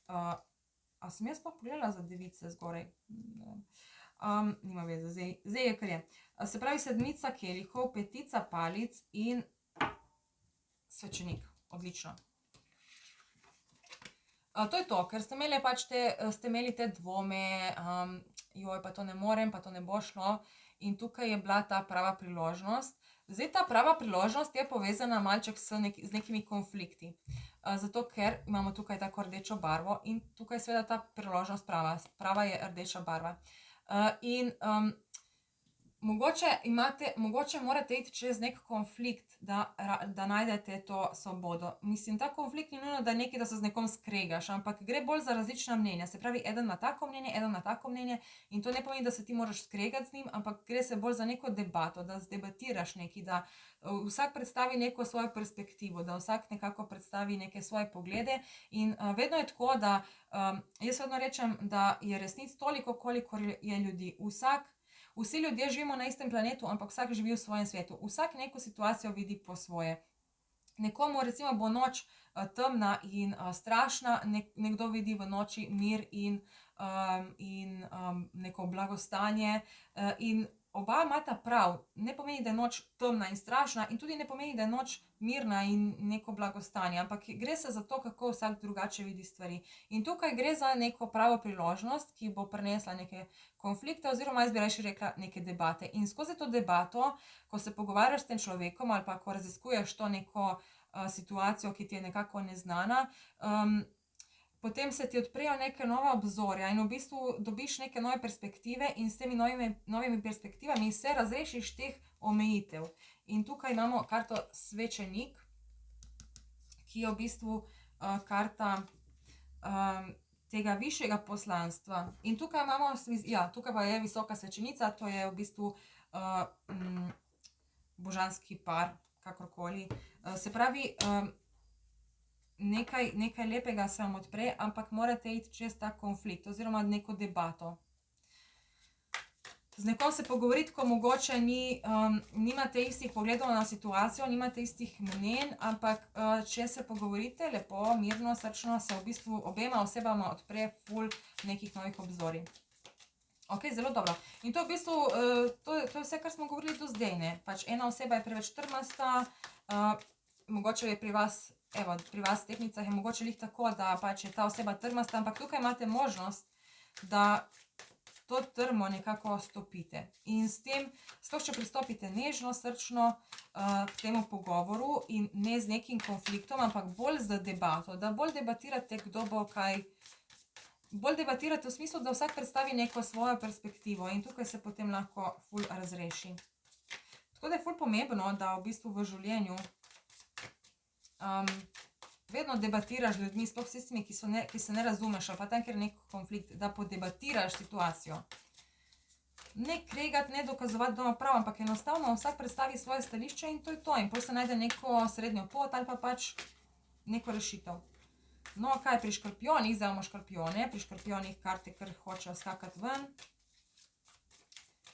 a sem jaz pa pogledala za device zgoraj? Nima veze, zdaj je, kar je. Se pravi 7 kelihov, 5 palic in svečenik. Odlično. To je to, ker ste imeli te dvome, joj, pa to ne morem, pa to ne bo šlo. In tukaj je bila ta prava priložnost. Zdaj, ta prava priložnost je povezana malček z nekimi konflikti. Zato, ker imamo tukaj tako rdečo barvo in tukaj seveda ta priložnost prava je rdeča barva. In mogoče morate iti čez nek konflikt, da najdete to svobodo. Mislim, ta konflikt ni nujno, da je nekaj, da se z nekom skregaš, ampak gre bolj za različna mnenja. Se pravi, eden ima tako mnenje, eden ima tako mnenje in to ne pomeni, da se ti moraš skregati z njim, ampak gre se bolj za neko debato, da zdebatiraš nekaj, da vsak predstavi neko svojo perspektivo, da vsak nekako predstavi neke svoje poglede in vedno je tako, da jaz vedno rečem, da je resnic toliko, kolikor je ljudi. Vsi ljudje živimo na istem planetu, ampak vsak živi v svojem svetu. Vsak neko situacijo vidi po svoje. Nekomu recimo bo noč temna in strašna, nekdo vidi v noči mir in neko blagostanje in oba imata prav. Ne pomeni, da je noč temna in strašna in tudi ne pomeni, da je noč mirna in neko blagostanje, ampak gre se za to, kako vsak drugače vidi stvari. In tukaj gre za neko pravo priložnost, ki bo prinesla neke konflikte oziroma, jaz bi rajši rekla, neke debate. In skozi to debato, ko se pogovarjaš s tem človekom ali pa ko raziskuješ to neko situacijo, ki ti je nekako neznana, potem se ti odprejo neke nova obzorja in v bistvu dobiš neke nove perspektive in s temi novimi perspektivami se razrešiš teh omejitev. In tukaj imamo karto svečenik, ki je v bistvu karta tega višjega poslanstva. In tukaj imamo, tukaj pa je visoka svečenica, to je v bistvu božanski par, kakorkoli. Se pravi, nekaj lepega se vam odpre, ampak morate iti čez ta konflikt oziroma neko debato. Z nekom se pogovoriti, ko mogoče nimate istih pogledov na situacijo, nimate istih mnenj, ampak če se pogovorite lepo, mirno, srčno, se v bistvu obema osebama odpre ful nekih novih obzorij. Ok, zelo dobro. In to v bistvu, to je vse, kar smo govorili do zdaj, ne. Pač ena oseba je preveč trmasta, mogoče je pri vas, evo, pri vas v stepnicah je mogoče lih tako, da pač je ta oseba trmasta, ampak tukaj imate možnost, da to trmo nekako stopite. In s tem, sploh če pristopite nežno, srčno k temu pogovoru in ne z nekim konfliktom, ampak bolj z debato, da bolj debatirate, kdo bo kaj, bolj debatirate v smislu, da vsak predstavi neko svojo perspektivo in tukaj se potem lahko ful razreši. Tako da je ful pomembno, da v bistvu v življenju vedno debatiraš z ljudmi, sploh s tistimi, ki se ne razumeš, ali pa tam, kjer je nek konflikt, da podebatiraš situacijo. Ne kregati, ne dokazovati, da ima prav, ampak enostavno vsak predstavi svoje stališče in to je to. In potem se najde neko srednjo pot ali pa pač neko rešitev. No, kaj pri škorpionih, zdaj imamo škorpione, pri škorpionih karte kar hočejo skakati ven.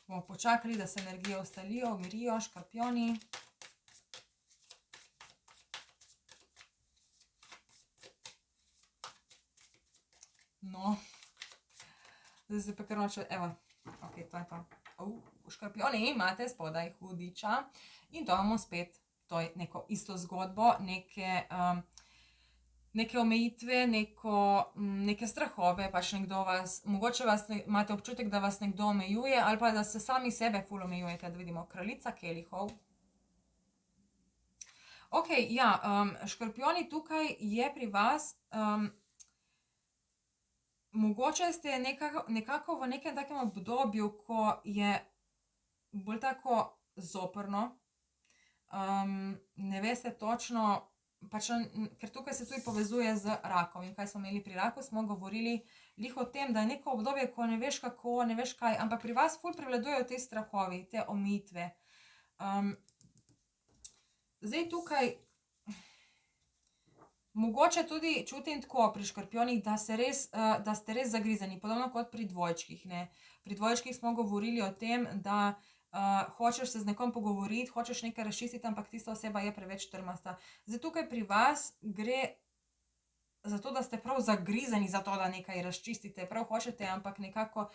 Bomo počakali, da se energije ustalijo, umirijo, škorpioni. No, zdaj se pa kar noče, evo, ok, to je to. Škorpioni, imate spodaj hudiča in to imamo spet, to je neko isto zgodbo, neke omejitve, neke strahove, pač nekdo vas, mogoče imate občutek, da vas nekdo omejuje ali pa da se sami sebe ful omejujete, da vidimo, kraljica kelihov. Ok, ja, škorpioni, tukaj je pri vas, mogoče ste nekako v nekem takem obdobju, ko je bolj tako zoprno, ne veste točno, pač, ker tukaj se tudi povezuje z rakom. In kaj smo imeli pri raku, smo govorili lih o tem, da je neko obdobje, ko ne veš kako, ne veš kaj, ampak pri vas ful prevladujejo te strahovi, te omejitve. Zdaj tukaj mogoče tudi čutim tako pri škorpionih, da ste res zagrizeni, podobno kot pri dvojčkih, ne. Pri dvojčkih smo govorili o tem, da hočeš se z nekom pogovoriti, hočeš nekaj razčistiti, ampak tista oseba je preveč trmasta. Zdaj tukaj pri vas gre za to, da ste prav zagrizeni za to, da nekaj razčistite, prav hočete, ampak nekako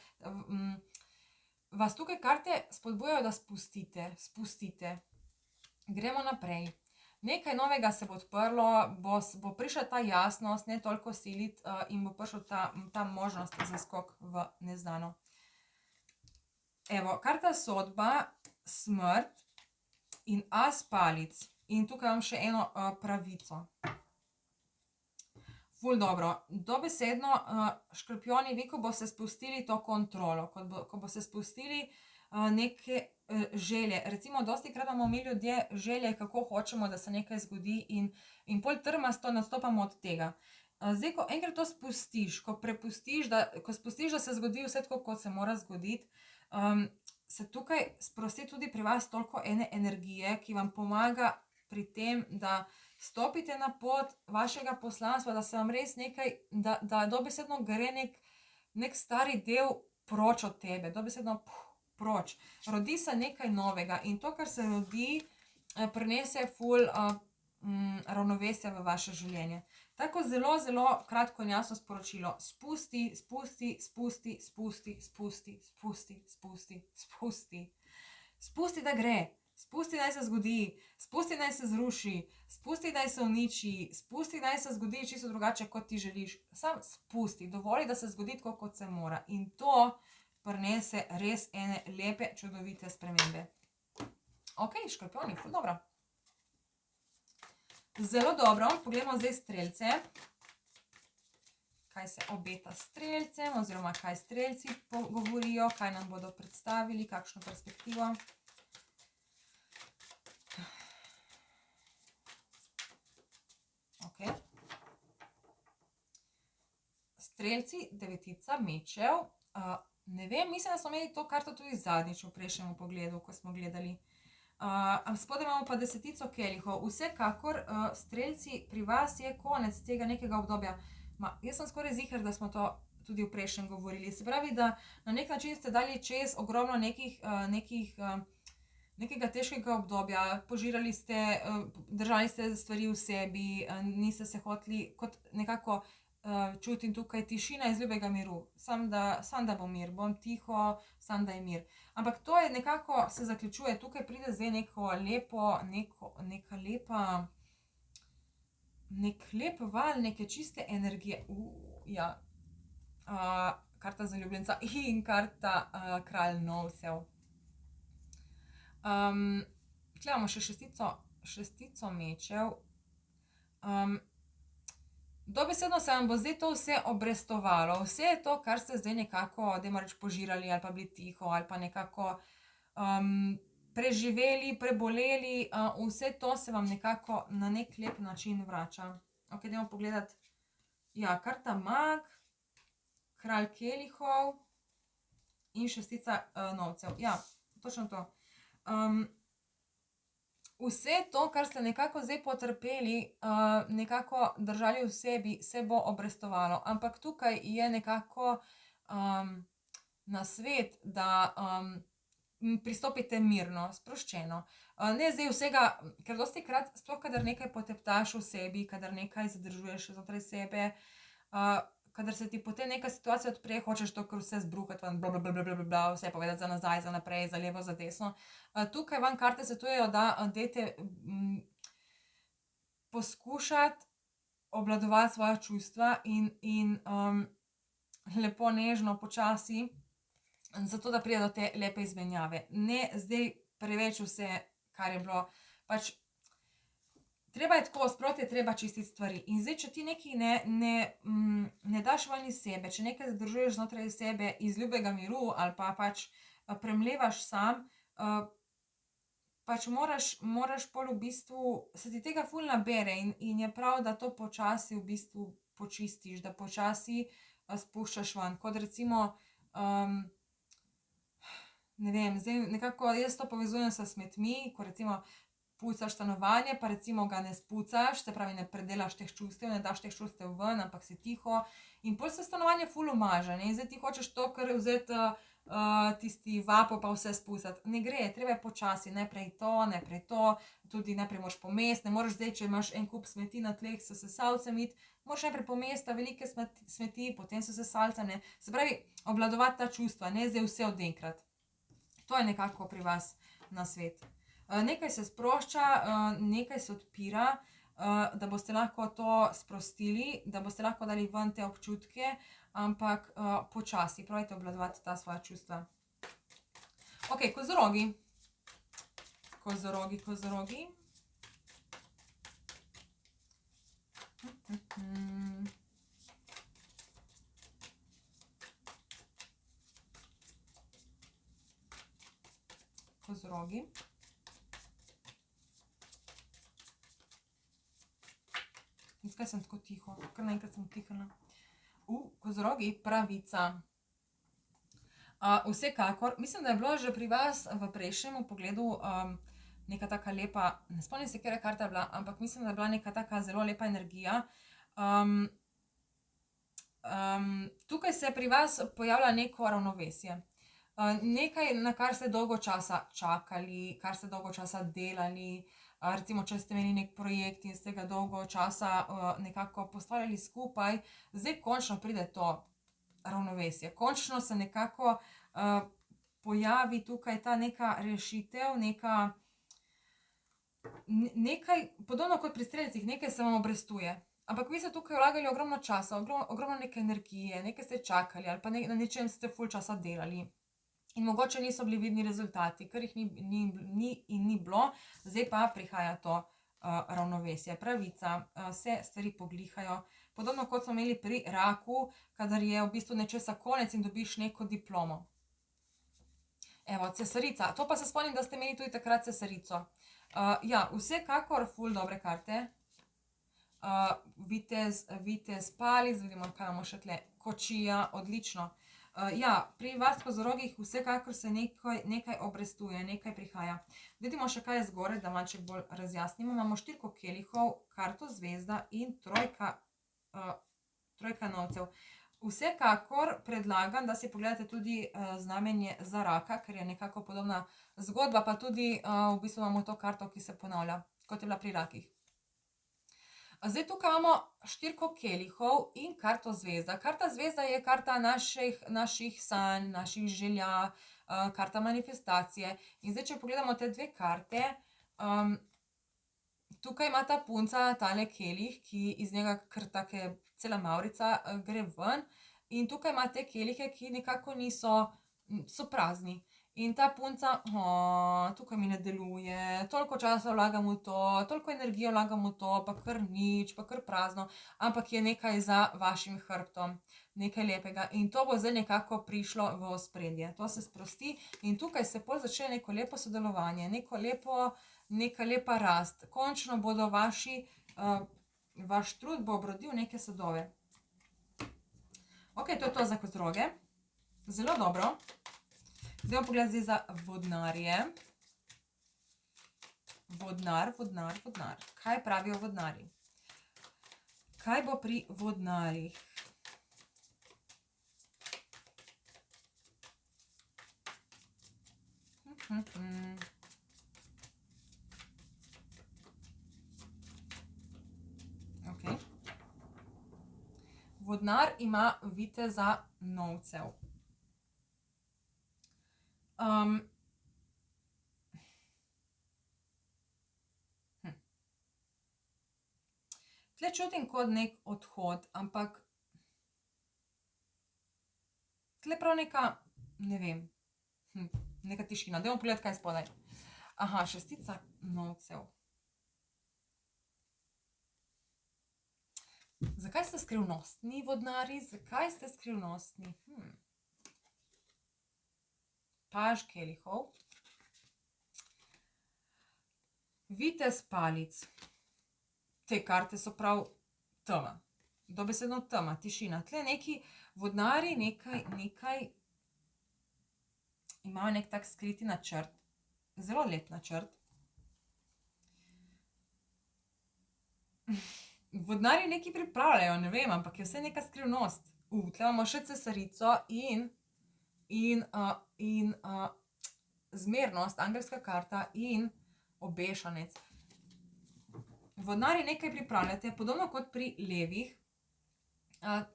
vas tukaj karte spodbujajo, da spustite. Gremo naprej. Nekaj novega se bo odprlo, bo prišla ta jasnost, ne toliko siliti in bo prišla ta možnost za skok v neznano. Evo, karta sodba, smrt in as palic. In tukaj imam še eno pravico. Ful dobro. Dobesedno, škorpioni, vi, ko boste spustili to kontrolo, ko boste spustili neke želje. Recimo, dostikrat imamo mi ljudje želje, kako hočemo, da se nekaj zgodi in pol trmasto nastopamo od tega. Zdaj, ko enkrat to spustiš, ko spustiš, da se zgodi vse tako, kot se mora zgoditi, se tukaj sprosti tudi pri vas toliko ene energije, ki vam pomaga pri tem, da stopite na pot vašega poslanstva, da se vam res nekaj, da dobesedno gre nek stari del proč od tebe, dobesedno proč. Rodi se nekaj novega in to, kar se rodi, prinese ful ravnovesja v vaše življenje. Tako zelo, zelo kratko in jasno sporočilo. Spusti, spusti, spusti, spusti, spusti, spusti, spusti, spusti. Spusti, da gre. Spusti, naj se zgodi. Spusti, naj se zruši. Spusti, naj se uniči. Spusti, naj se zgodi čisto drugače, kot ti želiš. Sam spusti. Dovoli, da se zgodi tako, kot se mora. In to prinese res ene lepe, čudovite spremembe. Ok, škorpioni, ful dobro. Zelo dobro, pogledamo zdaj strelce. Kaj se obeta strelcem, oziroma kaj strelci govorijo, kaj nam bodo predstavili, kakšno perspektivo. Ok. Strelci, devetica mečev. Ne vem, mislim, da smo imeli to karto tudi zadnjič v prejšnjem pogledu, ko smo gledali. Spodaj imamo pa 10 kelihov. Vsekakor, strelci, pri vas je konec tega nekega obdobja. Jaz sem skoraj ziher, da smo to tudi v prejšnjem govorili. Se pravi, da na nek način ste dali čez ogromno nekega težkega obdobja, požirali ste, držali ste stvari v sebi, niste se hoteli, kot nekako čutim tukaj tišina iz ljubega miru. Sam da bo mir, bom tiho, sam da je mir. Ampak to je nekako, se zaključuje, tukaj pride zdaj nek lep val neke čiste energije. Ja. Karta zaljubljenca in karta kralj novcev. Tukaj imamo še šestico mečev. Dobesedno se vam bo zdaj to vse obrestovalo. Vse to, kar ste zdaj nekako, dajmo reči, požirali ali pa bili tiho ali pa nekako preživeli, preboleli, vse to se vam nekako na nek lep način vrača. Ok, dajmo pogledati. Ja, karta mag, kralj kelihov in šestica novcev. Ja, točno to. Vse to, kar ste nekako zdaj potrpeli, nekako držali v sebi, se bo obrestovalo. Ampak tukaj je nekako nasvet, da pristopite mirno, sproščeno. Ne zdaj vsega, ker dostikrat, sploh kadar nekaj poteptaš v sebi, kadar nekaj zadržuješ znotraj sebe, kadar se ti potem neka situacija odpre, hočeš to kar vse zbruhati ven, blablabla, vse povedati za nazaj, za naprej, za levo, za desno. Tukaj vam karte svetujejo, da dajte poskušati obvladovati svoja čustva in lepo, nežno, počasi, zato da pride do te lepe izmenjave. Ne zdaj preveč vse, kar je bilo, pač treba je tako, sproti je treba čistiti stvari. In zdaj, če ti nekaj ne daš ven iz sebe, če nekaj zadržuješ znotraj sebe iz ljubega miru ali pa pač premlevaš sam, pač moraš pol v bistvu, se ti tega ful nabere in je prav, da to počasi v bistvu počistiš, da počasi spuščaš ven. Kot recimo, ne vem, zdaj nekako jaz to povezujem s smetmi, ko recimo pucaš stanovanje, pa recimo ga ne spucaš, se pravi, ne predelaš teh čustev, ne daš teh čustev ven, ampak si tiho in pol se stanovanje ful umaže, ne, in zdaj ti hočeš to kar vzeti, tisti vapo pa vse spucati. Ne gre, treba je počasi, najprej to, tudi najprej moraš pomesti, ne moreš zdaj, če imaš en kup smeti na tleh s sesalcem iti, moraš najprej pomesti velike smeti, potem s sesalcem, ne. Se pravi, obvladovati ta čustva, ne zdaj vse od enkrat. To je nekako pri vas nasvet. Nekaj se sprošča, nekaj se odpira, da boste lahko to sprostili, da boste lahko dali ven te občutke, ampak počasi, probajte obvladovati ta svoja čustva. Ok, kozorogi. Kozorogi. Kozorogi. Zakaj sem tako tiho? Kar naenkrat sem utihnila. Kozorogi, pravica. Vsekakor, mislim, da je bilo že pri vas v prejšnjem pogledu neka taka lepa, ne spomnim se, katera karta je bila, ampak mislim, da je bila neka taka zelo lepa energija. Tukaj se pri vas pojavlja neko ravnovesje. Nekaj, na kar ste dolgo časa čakali, kar ste dolgo časa delali, recimo, če ste imeli nek projekt in ste ga dolgo časa nekako postavljali skupaj, zdaj končno pride to ravnovesje. Končno se nekako pojavi tukaj ta neka rešitev, nekaj, podobno kot pri strelcih, nekaj se vam obrestuje. Ampak vi ste tukaj vlagali ogromno časa, ogromno neke energije, nekaj ste čakali ali pa na nečem ste ful časa delali. In mogoče niso bili vidni rezultati, ker jih ni bilo, zdaj pa prihaja to ravnovesje, pravica, se stvari poglihajo. Podobno kot smo imeli pri raku, kadar je v bistvu nečesa konec in dobiš neko diplomo. Evo, cesarica, to pa se spomnim, da ste imeli tudi takrat cesarico. Ja, vsekakor ful dobre karte. Vitez, palic, vidimo, kaj imamo še tle, kočija, odlično. Ja, pri vas kozorogih vsekakor se nekaj obrestuje, nekaj prihaja. Vidimo še, kaj je zgoraj, da malček bolj razjasnimo. Imamo štirko kelihov, karto zvezda in trojka novcev. Vsekakor predlagam, da si pogledate tudi znamenje za raka, ker je nekako podobna zgodba, pa tudi v bistvu imamo to karto, ki se ponavlja, kot je bila pri rakih. Zdaj tukaj imamo štirko kelihov in karto zvezda. Karta zvezda je karta naših sanj, naših želja, karta manifestacije. In zdaj, če pogledamo te dve karte, tukaj ima ta punca tale kelih, ki iz njega kar take cela mavrica gre ven. In tukaj ima te kelihe, ki nekako so prazni. In ta punca, tukaj mi ne deluje, toliko časa vlagam v to, toliko energije vlagam v to, pa kar nič, pa kar prazno, ampak je nekaj za vašim hrbtom, nekaj lepega. In to bo zdaj nekako prišlo v ospredje. To se sprosti in tukaj se pol začne neko lepo sodelovanje, neka lepa rast. Končno bodo vaš trud bo obrodil neke sadove. Ok, to je to za kozoroge. Zelo dobro. Dajmo pogledati zdaj za vodnarje. Vodnar. Kaj pravijo vodnari? Kaj bo pri vodnarjih? Ok. Vodnar ima viteza novcev. Tle čutim kot nek odhod, ampak tle prav neka, ne vem, neka tišina. Dajmo pogledati, kaj je spodaj. Aha, šestica novcev. Zakaj ste skrivnostni, vodnari? Zakaj ste skrivnostni? Paž kelihov. Vitez palic. Te karte so prav tema. Dobesedno tema, tišina. Tle neki vodnari, nekaj imajo nek tak skriti načrt. Zelo lep načrt. Vodnari nekaj pripravljajo, ne vem, ampak je vse neka skrivnost. Tle imamo še cesarico in zmernost, angelska karta in obešanec. Vodnari nekaj pripravljate, podobno kot pri levih.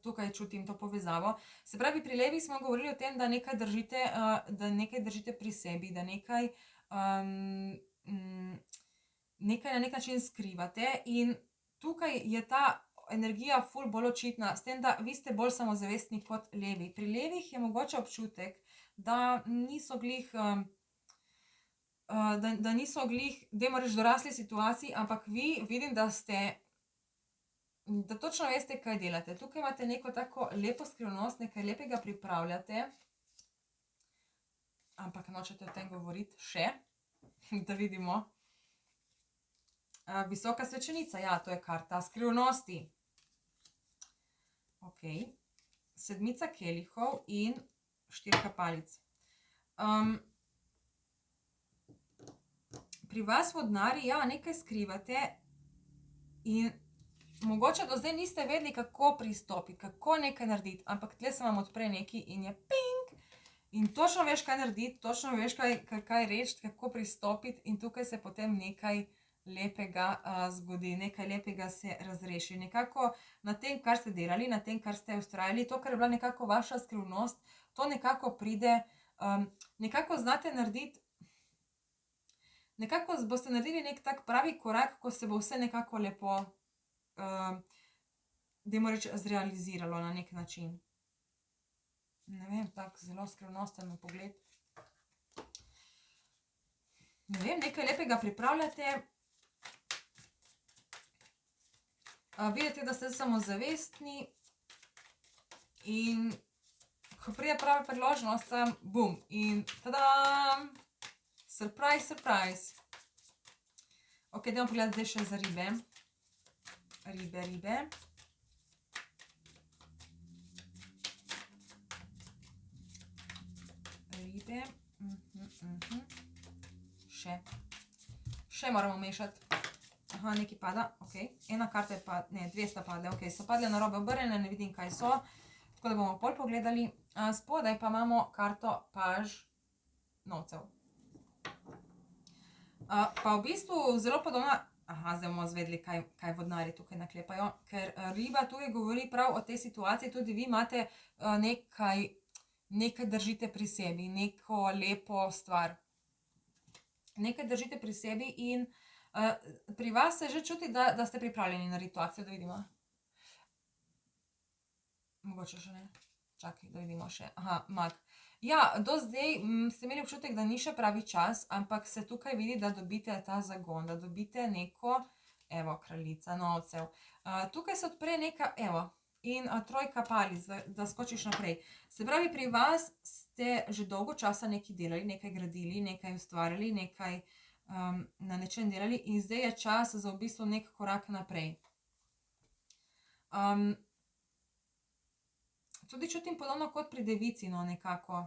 Tukaj čutim to povezavo. Se pravi, pri levih smo govorili o tem, da nekaj držite pri sebi, da nekaj na nek način skrivate in tukaj je ta energija ful bolj očitna, s tem, da vi ste bolj samozavestni kot levi. Pri levih je mogoče občutek, da niso glih, dajmo reči, dorasli situaciji, ampak vi vidim, da točno veste, kaj delate. Tukaj imate neko tako lepo skrivnost, nekaj lepega pripravljate, ampak nočete o tem govoriti še, da vidimo. Visoka svečenica, ja, to je karta skrivnosti. Ok, sedmica kelihov in štirka palic. Pri vas, vodnari, ja, nekaj skrivate in mogoče do zdaj niste vedeli, kako pristopiti, kako nekaj narediti, ampak tle se vam odpre nekaj in je ping in točno veš, kaj narediti, točno veš, kaj reči, kako pristopiti in tukaj se potem nekaj lepega zgodi, nekaj lepega se razreši. Nekako na tem, kar ste delali, na tem, kar ste vztrajali, to, kar je bila nekako vaša skrivnost, to nekako pride, nekako znate narediti, nekako boste naredili nek tak pravi korak, ko se bo vse nekako lepo, dajmo reči, zrealiziralo na nek način. Ne vem, tak zelo skrivnosten pogled. Ne vem, nekaj lepega pripravljate. Vidite, da ste samozavestni in ko pride prava priložnost, bum, in tadam, surprise, surprise. Ok, dajmo pogledati zdaj še za ribe. Ribe. ribe. Še moramo mešati. Aha, nekaj pada, ok. Ena karta je pa, ne, dve sta padle, ok. So padle narobe obrnjene, ne vidim, kaj so. Tako da bomo pol pogledali. Spodaj pa imamo karto paž novcev. Pa v bistvu zelo podobna, aha, zdaj bomo zvedeli, kaj vodnari tukaj naklepajo, ker riba tukaj govori prav o tej situaciji, tudi vi imate nekaj držite pri sebi, neko lepo stvar. Nekaj držite pri sebi in pri vas se že čuti, da ste pripravljeni narediti to akcijo, da vidimo. Mogoče še ne. Čakaj, da vidimo še. Aha, mag. Ja, do zdaj ste imeli občutek, da ni še pravi čas, ampak se tukaj vidi, da dobite ta zagon, da dobite neko, evo, kraljica novcev. Tukaj se odpre neka, evo, in trojka palic, da skočiš naprej. Se pravi, pri vas ste že dolgo časa nekaj delali, nekaj gradili, nekaj ustvarjali, nekaj na nečem delali in zdaj je čas za v bistvu nek korak naprej. Tudi čutim podobno kot pri devici, no, nekako.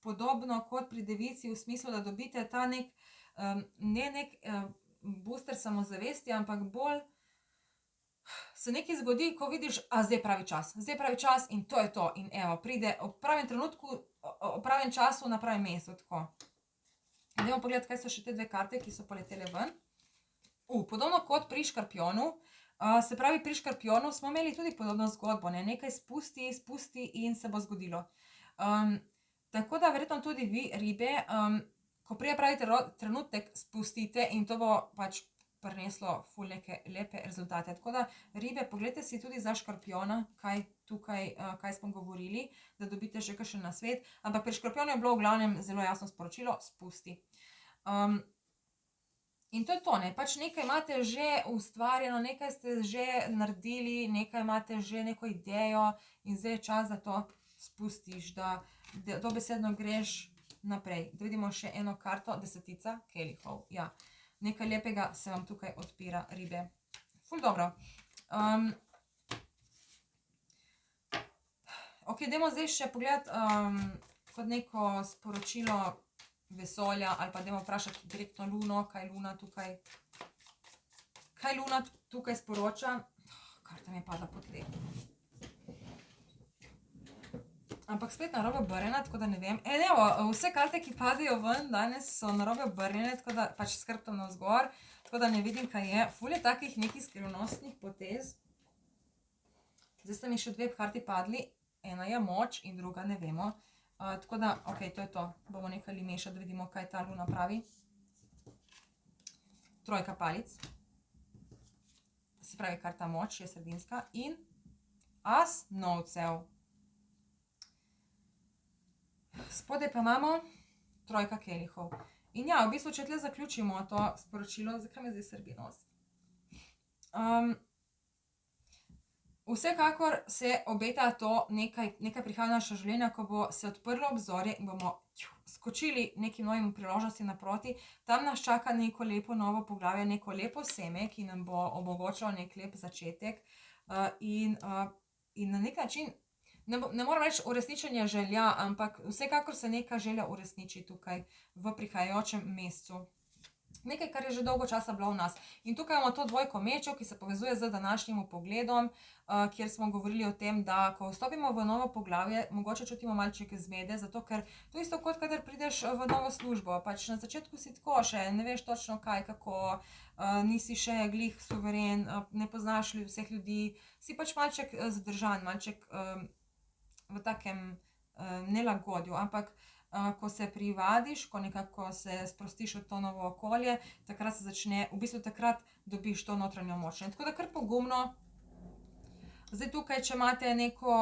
Podobno kot pri devici v smislu, da dobite ta nek, ne nek booster samozavesti, ampak bolj se nekaj zgodi, ko vidiš, zdaj je pravi čas in to je to. In evo, pride v pravem trenutku, v pravem času, na pravem mestu, tako. Dajmo pogledati, kaj so še te dve karte, ki so poletele ven. Podobno kot pri škorpijonu. Se pravi, pri škorpijonu smo imeli tudi podobno zgodbo, ne, nekaj spusti in se bo zgodilo. Tako da verjetno tudi vi, ribe, ko prije pravi trenutek, spustite in to bo pač prineslo ful neke lepe rezultate. Tako da, ribe, pogledajte si tudi za škorpijona, kaj smo govorili, da dobite še kakšen nasvet, ampak pri škorpijonu je bilo v glavnem zelo jasno sporočilo, spusti. In to je to, ne, pač nekaj imate že ustvarjeno, nekaj ste že naredili, nekaj imate že neko idejo in zdaj je čas, da to spustiš, da dobesedno greš naprej. Da vidimo še eno karto, desetica kelihov, ja. Nekaj lepega se vam tukaj odpira, ribe. Ful dobro. Ok, dajmo zdaj še pogledati kot neko sporočilo vesolja, ali pa dajmo vprašati direktno luno, kaj luna tukaj sporoča. Karta mi je padla po tleh. Ampak spet narobe obrnjena, tako da ne vem. Evo, vse karte, ki padejo ven danes, so narobe obrnjene, tako da pač s hrbtom navzgor, tako da ne vidim, kaj je. Ful je takih nekih skrivnostnih potez. Zdaj sta mi še dve karti padli, ena je moč in druga ne vemo. Tako da, ok, to je to. Bomo nehali mešati, da vidimo, kaj ta luna pravi. Trojka palic. Se pravi, karta moč je sredinska. In as novcev. Spodaj pa imamo trojka kelihov. In ja, v bistvu, če tle zaključimo to sporočilo, zakaj me zdaj srbi nos? Vsekakor se obeta to nekaj prihaja v naše življenje, ko bo se odprlo obzorje in bomo skočili nekim novim priložnostim naproti. Tam nas čaka neko lepo novo poglavje, neko lepo seme, ki nam bo omogočilo nek lep začetek. In na nek način, ne moram reči uresničenje želja, ampak vsekakor se neka želja uresniči tukaj v prihajajočem mesecu. Nekaj, kar je že dolgo časa bilo v nas. In tukaj imamo to dvojko mečev, ki se povezuje z današnjim pogledom, kjer smo govorili o tem, da ko vstopimo v novo poglavje, mogoče čutimo malček zmede, zato ker to isto kot kadar prideš v novo službo. Pač na začetku si tako še, ne veš točno kaj, kako, nisi še glih suveren, ne poznaš vseh ljudi, si pač malček zadržan, malček v takem nelagodju, ampak ko se privadiš, ko nekako se sprostiš v to novo okolje, takrat se začne, v bistvu takrat dobiš to notranjo moč. Tako da kar pogumno. Zdaj tukaj, če imate neko,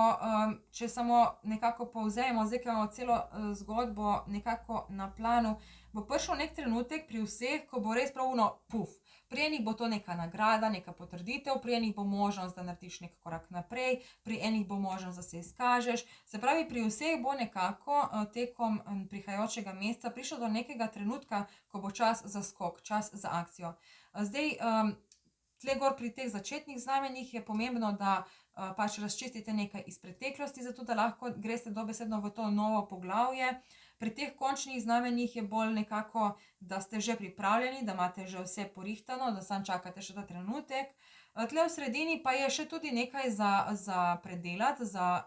če samo nekako povzemimo, zdaj, ko imamo celo zgodbo nekako na planu, bo prišel nek trenutek pri vseh, ko bo res prav ono, puf. Pri enih bo to neka nagrada, neka potrditev, pri enih bo možnost, da narediš nek korak naprej, pri enih bo možnost, da se izkažeš. Se pravi, pri vseh bo nekako tekom prihajajočega meseca prišlo do nekega trenutka, ko bo čas za skok, čas za akcijo. Zdaj, tle gor pri teh začetnih znamenjih je pomembno, da pač razčistite nekaj iz preteklosti, zato da lahko greste dobesedno v to novo poglavje. Pri teh končnih znamenjih je bolj nekako, da ste že pripravljeni, da imate že vse porihtano, da samo čakate še ta trenutek. Tle v sredini pa je še tudi nekaj za predelati, za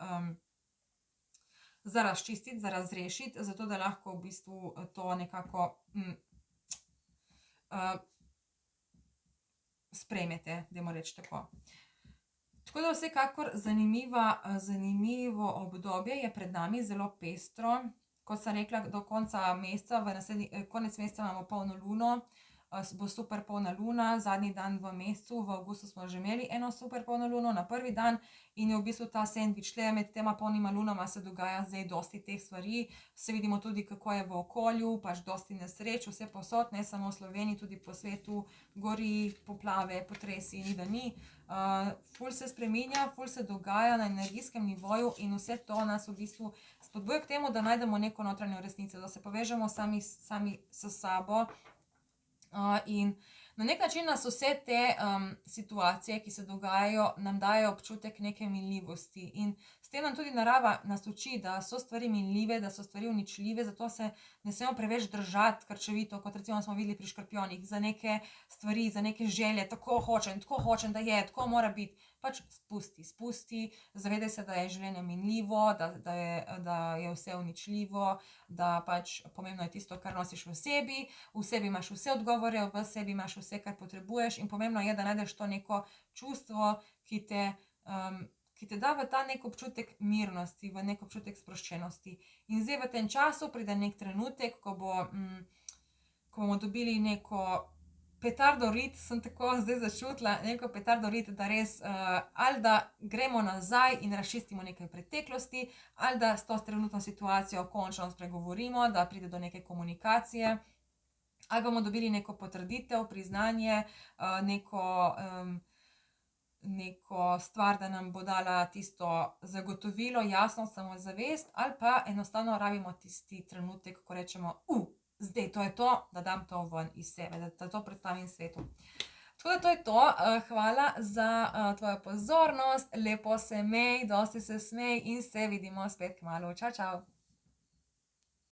razčistiti, za razrešiti, zato da lahko v bistvu to nekako sprejmete, dajmo reči tako. Tako da vsekakor zanimivo obdobje je pred nami, zelo pestro. Kot sem rekla, do konca meseca, konec meseca imamo polno luno, bo super polna luna, zadnji dan v mesecu, v avgustu smo že imeli eno super polno luno na prvi dan in je v bistvu ta sendvič tle med tema polnima lunama se dogaja zdaj dosti teh stvari. Se vidimo tudi, kako je v okolju, pač dosti nesreč, vse posod, ne samo v Sloveniji, tudi po svetu, gori, poplave, potresi, ni da ni. Ful se spreminja, ful se dogaja na energijskem nivoju in vse to nas v bistvu spodbuja k temu, da najdemo neko notranjo resnico, da se povežemo sami s sabo. In na nek način nas vse te situacije, ki se dogajajo, nam dajo občutek neke minljivosti in s tem nam tudi narava nas uči, da so stvari minljive, da so stvari uničljive, zato se ne smemo preveč držati krčevito, kot recimo smo videli pri škorpijonih, za neke stvari, za neke želje, tako hočem, da je, tako mora biti. Pač spusti, zavedaj se, da je življenje minljivo, da je vse uničljivo, da pač pomembno je tisto, kar nosiš v sebi imaš vse odgovore, v sebi imaš vse, kar potrebuješ in pomembno je, da najdeš to neko čustvo, ki te da v ta nek občutek mirnosti, v nek občutek sproščenosti. In zdaj v tem času pride nek trenutek, ko bomo dobili neko petardo rit, sem tako zdaj začutila, neko petardo rit, da res ali da gremo nazaj in razčistimo nekaj preteklosti, ali da s to trenutno situacijo končno spregovorimo, da pride do neke komunikacije, ali bomo dobili neko potrditev, priznanje, neko stvar, da nam bo dala tisto zagotovilo, jasno, samozavest, ali pa enostavno rabimo tisti trenutek, ko rečemo, zdaj to je to, da dam to ven iz sebe, da to predstavim svetu. Tako da to je to, hvala za tvojo pozornost, lepo se imej, dosti se smej in se vidimo spet kmalu, čau, čau.